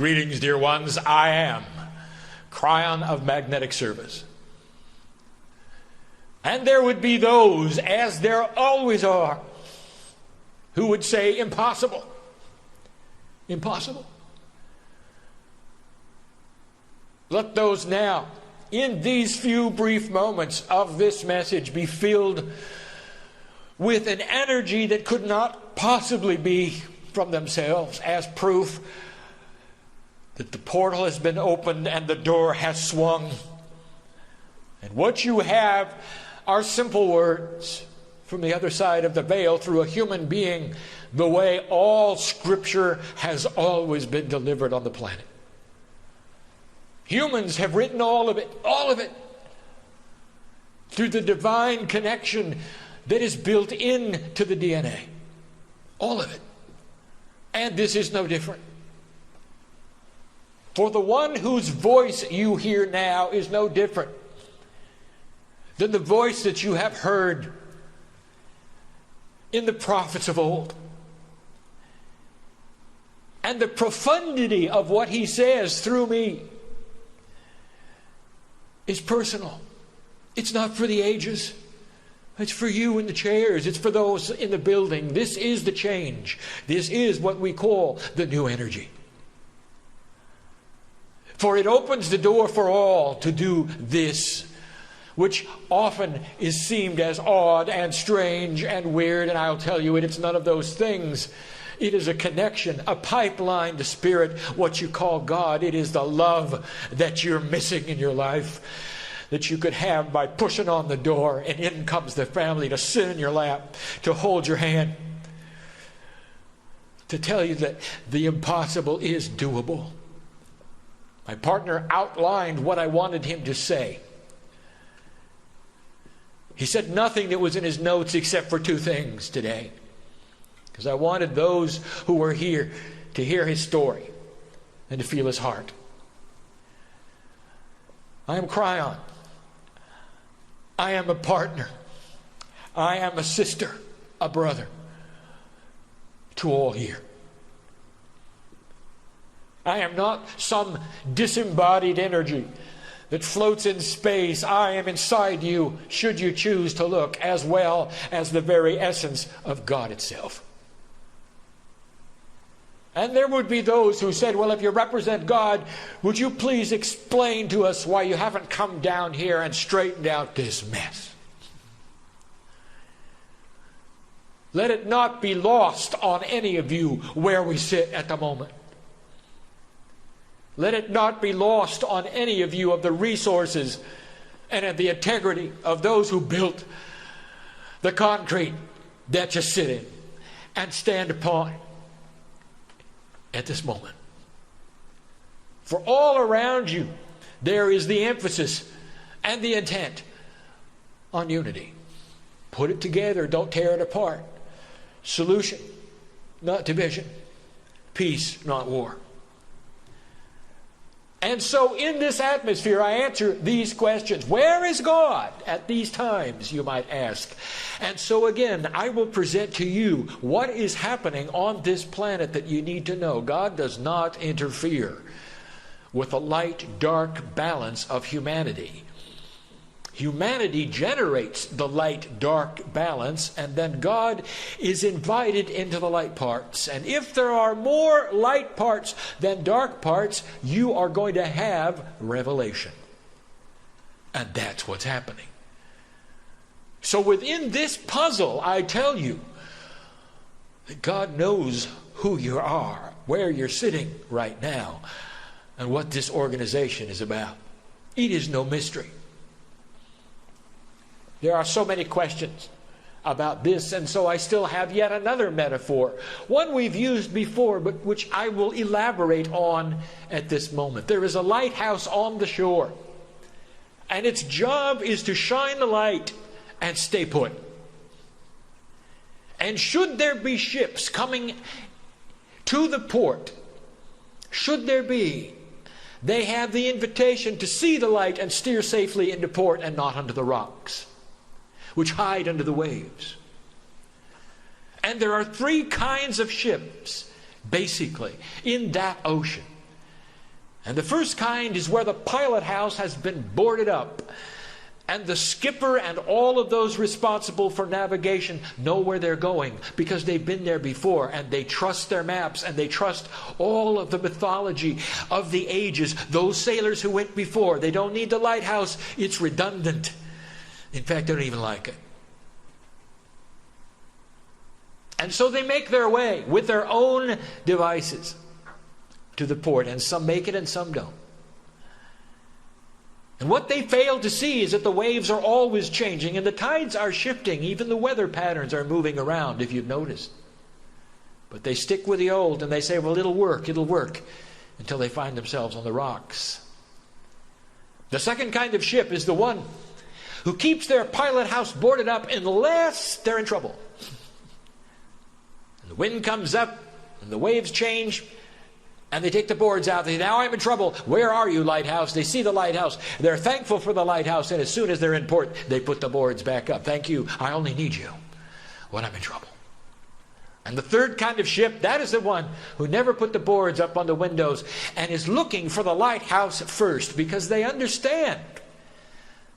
Greetings, dear ones. I am Kryon of Magnetic Service. And there would be those, as there always are, who would say, impossible. Impossible. Let those now, in these few brief moments of this message, be filled with an energy that could not possibly be from themselves, as proof that the portal has been opened and the door has swung. And what you have are simple words from the other side of the veil through a human being, the way all Scripture has always been delivered on the planet. Humans have written all of it, through the divine connection that is built into the DNA. All of it. And this is no different. For the one whose voice you hear now is no different than the voice that you have heard in the prophets of old. And the profundity of what he says through me is personal. It's not for the ages. It's for you in the chairs. It's for those in the building. This is the change. This is what we call the new energy. For it opens the door for all to do this, which often is seemed as odd and strange and weird. And I'll tell you, it's none of those things. It is a connection, a pipeline to Spirit, what you call God. It is the love that you're missing in your life, that you could have by pushing on the door, and in comes the family to sit in your lap, to hold your hand, to tell you that the impossible is doable. My partner outlined what I wanted him to say. He said nothing that was in his notes except for two things today, because I wanted those who were here to hear his story and to feel his heart. I am Kryon. I am a partner. I am a sister, a brother to all here. I am not some disembodied energy that floats in space. I am inside you, should you choose to look, as well as the very essence of God itself. And there would be those who said, well, if you represent God, would you please explain to us why you haven't come down here and straightened out this mess? Let it not be lost on any of you where we sit at the moment. Let it not be lost on any of you of the resources and of the integrity of those who built the concrete that you sit in and stand upon at this moment. For all around you, there is the emphasis and the intent on unity. Put it together, don't tear it apart. Solution, not division. Peace, not war. And so in this atmosphere, I answer these questions. Where is God at these times, you might ask? And so again, I will present to you what is happening on this planet that you need to know. God does not interfere with the light-dark balance of humanity. Humanity generates the light-dark balance, and then God is invited into the light parts. And if there are more light parts than dark parts, you are going to have revelation. And that's what's happening. So within this puzzle, I tell you that God knows who you are, where you're sitting right now, and what this organization is about. It is no mystery. There are so many questions about this, and so I still have yet another metaphor, one we've used before, but which I will elaborate on at this moment. There is a lighthouse on the shore, and its job is to shine the light and stay put. And should there be ships coming to the port, should there be, they have the invitation to see the light and steer safely into port and not under the rocks, which hide under the waves. And there are three kinds of ships, basically, in that ocean. And the first kind is where the pilot house has been boarded up. And the skipper and all of those responsible for navigation know where they're going because they've been there before, and they trust their maps, and they trust all of the mythology of the ages. Those sailors who went before, they don't need the lighthouse. It's redundant. In fact, they don't even like it. And so they make their way with their own devices to the port, and some make it and some don't. And what they fail to see is that the waves are always changing and the tides are shifting. Even the weather patterns are moving around, if you've noticed. But they stick with the old and they say, well, it'll work, until they find themselves on the rocks. The second kind of ship is the one who keeps their pilot house boarded up unless they're in trouble. And the wind comes up and the waves change, and they take the boards out. They say, now I'm in trouble. Where are you, lighthouse? They see the lighthouse. They're thankful for the lighthouse. And as soon as they're in port, they put the boards back up. Thank you. I only need you when I'm in trouble. And the third kind of ship, that is the one who never put the boards up on the windows and is looking for the lighthouse first, because they understand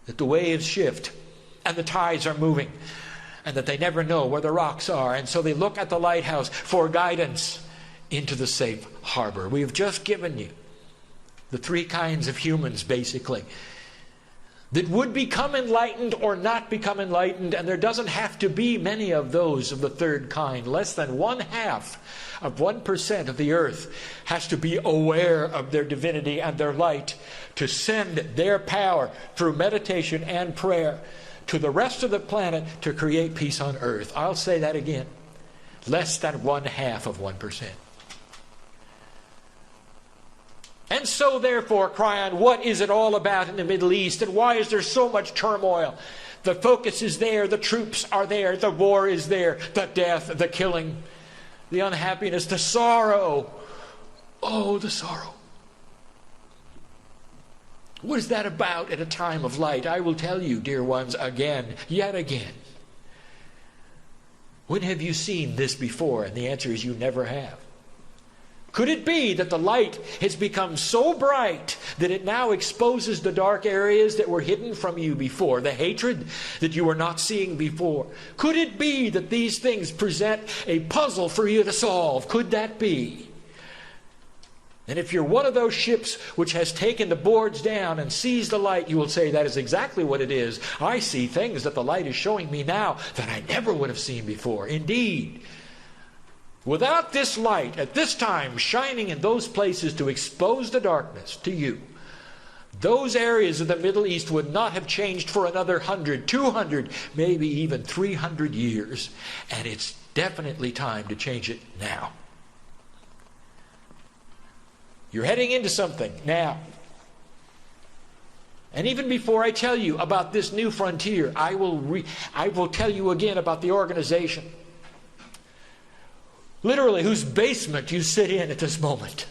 that the waves shift and the tides are moving and that they never know where the rocks are. And so they look at the lighthouse for guidance into the safe harbor. We've just given you the three kinds of humans, basically, that would become enlightened or not become enlightened, and there doesn't have to be many of those of the third kind. Less than 1/2% of the earth has to be aware of their divinity and their light to send their power through meditation and prayer to the rest of the planet to create peace on earth. I'll say that again. Less than 1/2%. And so therefore, Kryon, what is it all about in the Middle East, and why is there so much turmoil? The focus is there, the troops are there, the war is there, the death, the killing, the unhappiness, the sorrow. Oh, the sorrow. What is that about at a time of light? I will tell you, dear ones, again, yet again. When have you seen this before? And the answer is you never have. Could it be that the light has become so bright that it now exposes the dark areas that were hidden from you before, the hatred that you were not seeing before? Could it be that these things present a puzzle for you to solve? Could that be? And if you're one of those ships which has taken the boards down and sees the light, you will say, that is exactly what it is. I see things that the light is showing me now that I never would have seen before. Indeed, without this light at this time shining in those places to expose the darkness to you, those areas of the Middle East would not have changed for another 100, 200, maybe even 300 years. And it's definitely time to change it now. You're heading into something now. And even before I tell you about this new frontier, I will tell you again about the organization, literally whose basement you sit in at this moment.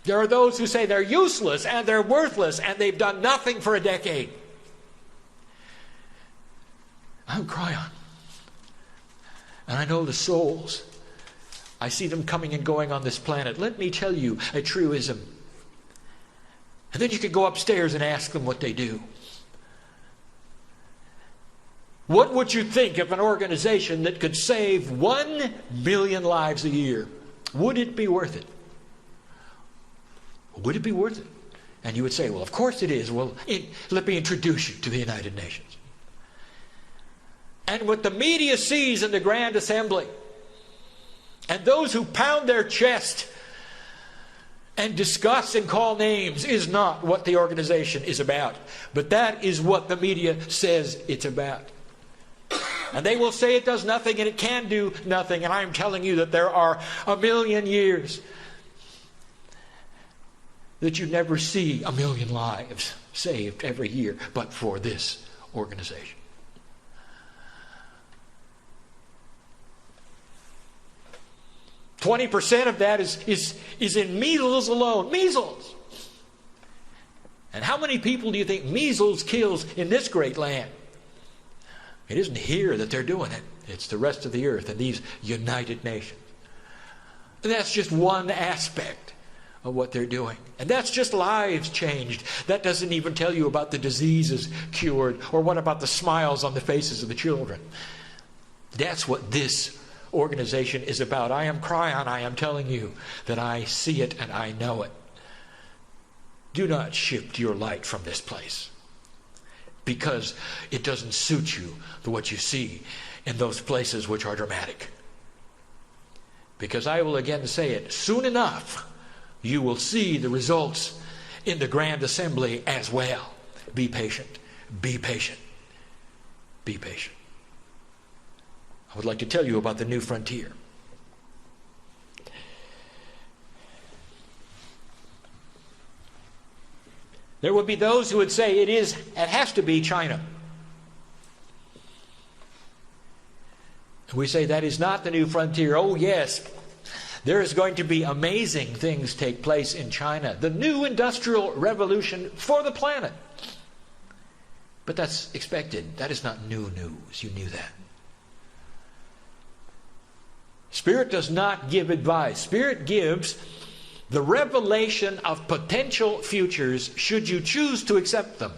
There are those who say they're useless and they're worthless and they've done nothing for a decade. I'm Kryon. And I know the souls. I see them coming and going on this planet. Let me tell you a truism. And then you could go upstairs and ask them what they do. What would you think of an organization that could save 1 million lives a year? Would it be worth it? Would it be worth it? And you would say, well, of course it is. Well, let me introduce you to the United Nations. And what the media sees in the Grand Assembly, and those who pound their chest and discuss and call names, is not what the organization is about. But that is what the media says it's about. And they will say it does nothing and it can do nothing. And I'm telling you that there are 1 million years that you never see 1 million lives saved every year but for this organization. %20 of that is in measles alone. Measles! And how many people do you think measles kills in this great land? It isn't here that they're doing it. It's the rest of the earth and these United Nations. And that's just one aspect of what they're doing. And that's just lives changed. That doesn't even tell you about the diseases cured, or what about the smiles on the faces of the children. That's what this organization is about. I am Kryon. I am telling you that I see it and I know it. Do not shift your light from this place, because it doesn't suit you to what you see in those places which are dramatic. Because I will again say it, soon enough you will see the results in the Grand Assembly as well. Be patient. Be patient. Be patient. I would like to tell you about the new frontier. There would be those who would say it has to be China. We say that is not the new frontier. Oh yes, there is going to be amazing things take place in China. The new industrial revolution for the planet. But that's expected. That is not new news. You knew that. Spirit does not give advice. Spirit gives the revelation of potential futures should you choose to accept them.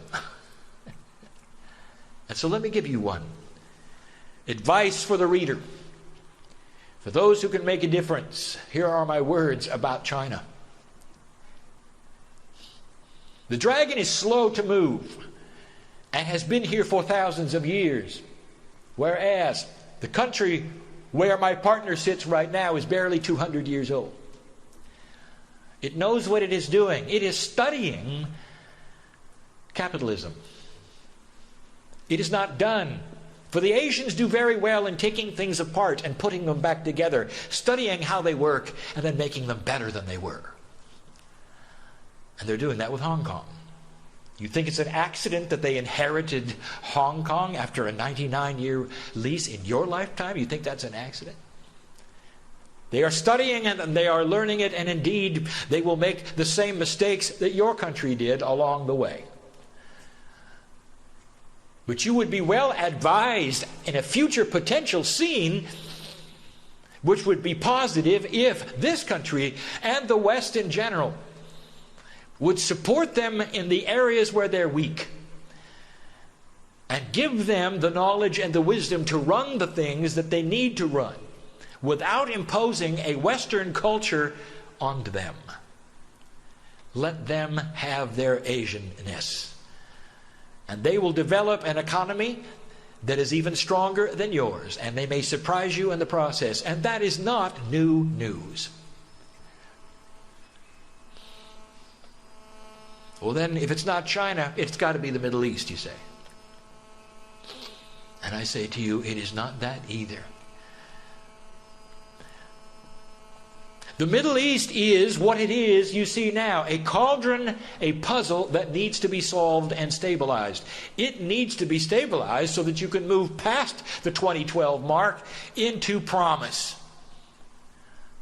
And so let me give you one. Advice for the reader. For those who can make a difference, here are my words about China. The dragon is slow to move and has been here for thousands of years, whereas the country where my partner sits right now is barely 200 years old. It knows what it is doing. It is studying capitalism. It is not done. For the Asians do very well in taking things apart and putting them back together, studying how they work and then making them better than they were. And they're doing that with Hong Kong. You think it's an accident that they inherited Hong Kong after a 99-year lease in your lifetime? You think that's an accident? They are studying it and they are learning it, and indeed they will make the same mistakes that your country did along the way. But you would be well advised in a future potential scene which would be positive if this country and the West in general would support them in the areas where they're weak and give them the knowledge and the wisdom to run the things that they need to run without imposing a Western culture onto them. Let them have their Asianness. And they will develop an economy that is even stronger than yours. And they may surprise you in the process. And that is not new news. Well then, if it's not China, it's got to be the Middle East, you say. And I say to you, it is not that either. The Middle East is what it is you see now, a cauldron, a puzzle that needs to be solved and stabilized. It needs to be stabilized so that you can move past the 2012 mark into promise.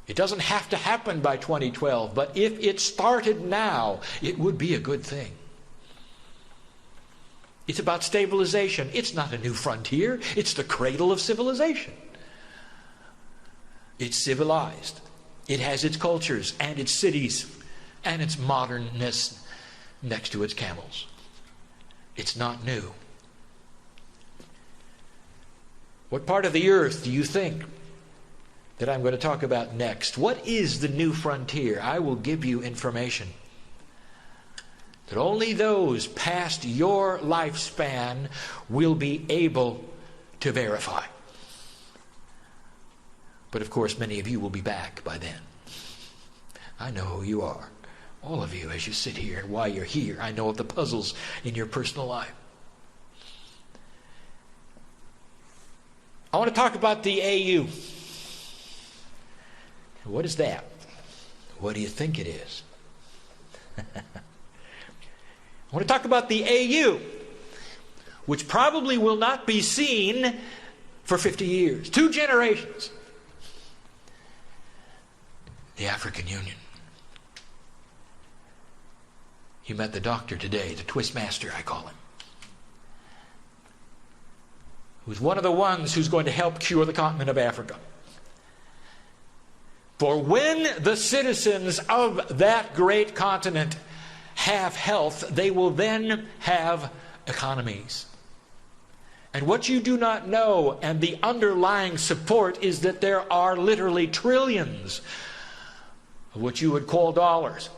It doesn't have to happen by 2012, but if it started now, it would be a good thing. It's about stabilization. It's not a new frontier. It's the cradle of civilization. It's civilized. It has its cultures and its cities and its modernness next to its camels. It's not new. What part of the earth do you think that I'm going to talk about next? What is the new frontier? I will give you information that only those past your lifespan will be able to verify. But of course, many of you will be back by then. I know who you are. All of you, as you sit here and while you're here, I know of the puzzles in your personal life. I want to talk about the AU. What is that? What do you think it is? I want to talk about the AU, which probably will not be seen for 50 years. 2 generations. The African Union. You met the doctor today, the twist master, I call him, who's one of the ones who's going to help cure the continent of Africa. For when the citizens of that great continent have health, they will then have economies. And what you do not know, and the underlying support, is that there are literally trillions of what you would call dollars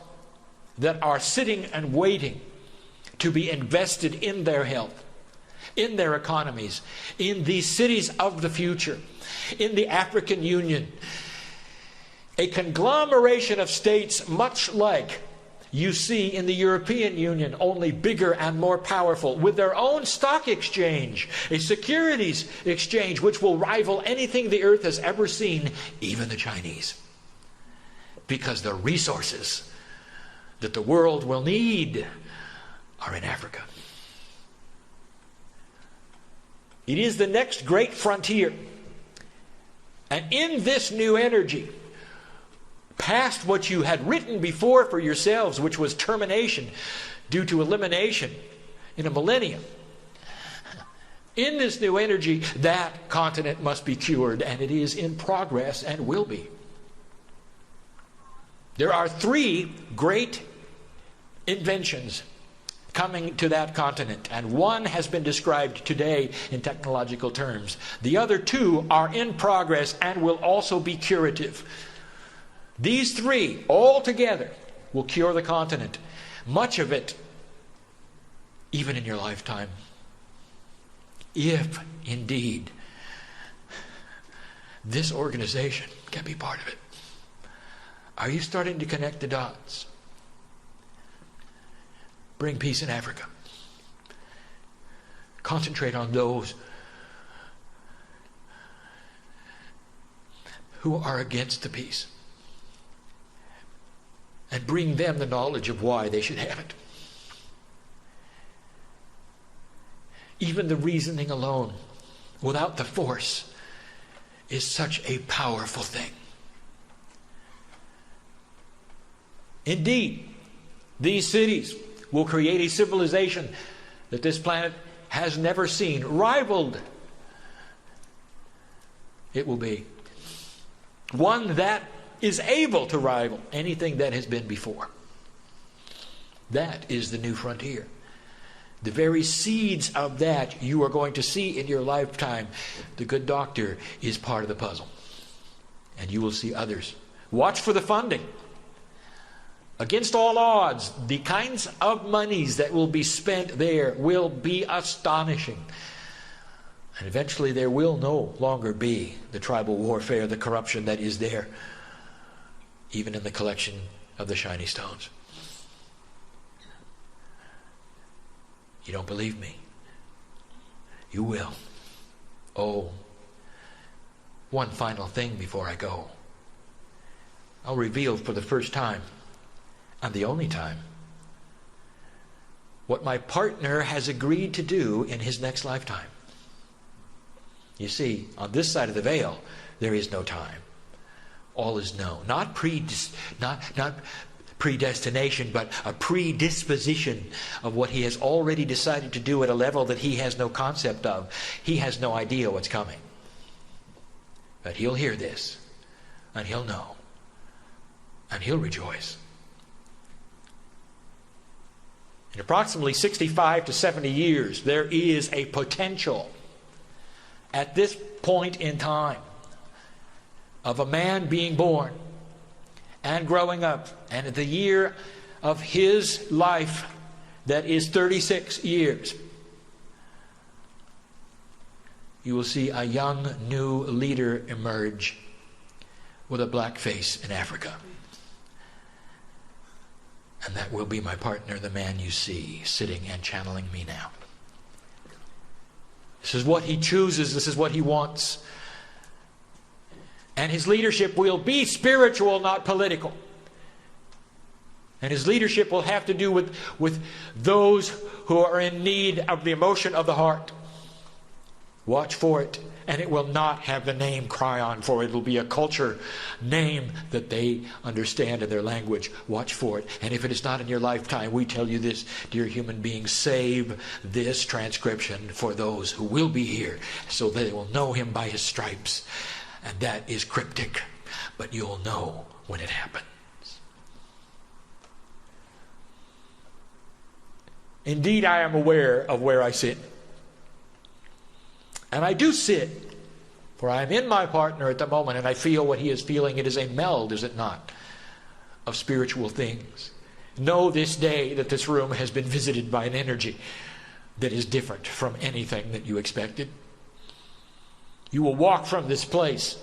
that are sitting and waiting to be invested in their health, in their economies, in these cities of the future, in the African Union. A conglomeration of states much like you see in the European Union, only bigger and more powerful, with their own stock exchange, a securities exchange which will rival anything the earth has ever seen, even the Chinese. Because the resources that the world will need are in Africa. It is the next great frontier. And in this new energy, past what you had written before for yourselves, which was termination due to elimination in a millennium, in this new energy, that continent must be cured, and it is in progress and will be. There are 3 great inventions coming to that continent, and one has been described today in technological terms. The other 2 are in progress and will also be curative. These 3 all together will cure the continent, much of it even in your lifetime, if indeed this organization can be part of it. Are you starting to connect the dots? Bring peace in Africa. Concentrate on those who are against the peace, and bring them the knowledge of why they should have it. Even the reasoning alone, without the force, is such a powerful thing. Indeed, these cities will create a civilization that this planet has never seen. Rivaled, it will be. One that is able to rival anything that has been before. That is the new frontier. The very seeds of that you are going to see in your lifetime. The good doctor is part of the puzzle. And you will see others. Watch for the funding. Against all odds, the kinds of monies that will be spent there will be astonishing. And eventually there will no longer be the tribal warfare, the corruption that is there, even in the collection of the shiny stones. You don't believe me? You will. Oh, one final thing before I go. I'll reveal for the first time, and the only time, what my partner has agreed to do in his next lifetime. You see, on this side of the veil, there is no time. All is known. Not predestination, but a predisposition of what he has already decided to do at a level that he has no concept of. He has no idea what's coming. But he'll hear this, and he'll know, and he'll rejoice. In approximately 65 to 70 years, there is a potential at this point in time of a man being born and growing up, and at the year of his life that is 36 years, you will see a young new leader emerge with a black face in Africa. And that will be my partner, the man you see sitting and channeling me now. This is what he chooses. This is what he wants. And his leadership will be spiritual, not political. And his leadership will have to do with those who are in need of the emotion of the heart. Watch for it. And it will not have the name Kryon, for it will be a culture name that they understand in their language. Watch for it. And if it is not in your lifetime, we tell you this, dear human beings, save this transcription for those who will be here, so they will know him by his stripes. And that is cryptic. but you'll know when it happens. Indeed, I am aware of where I sit. And I do sit, for I am in my partner at the moment, and I feel what he is feeling. It is a meld, is it not, of spiritual things. Know this day that this room has been visited by an energy that is different from anything that you expected. You will walk from this place,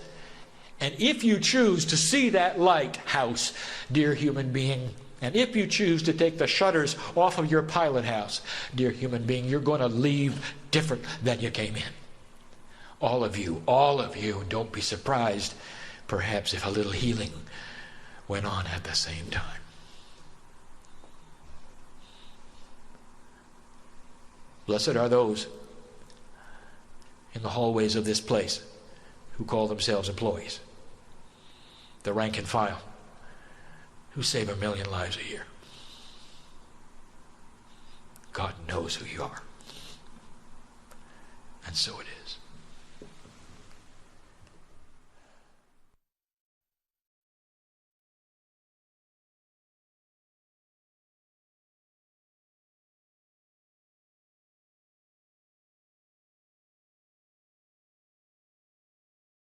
and if you choose to see that lighthouse, dear human being, and if you choose to take the shutters off of your pilot house, dear human being, you're going to leave different than you came in. All of you, don't be surprised, perhaps, if a little healing went on at the same time. Blessed are those in the hallways of this place who call themselves employees, the rank and file, who save 1 million lives a year. God knows who you are. And so it is.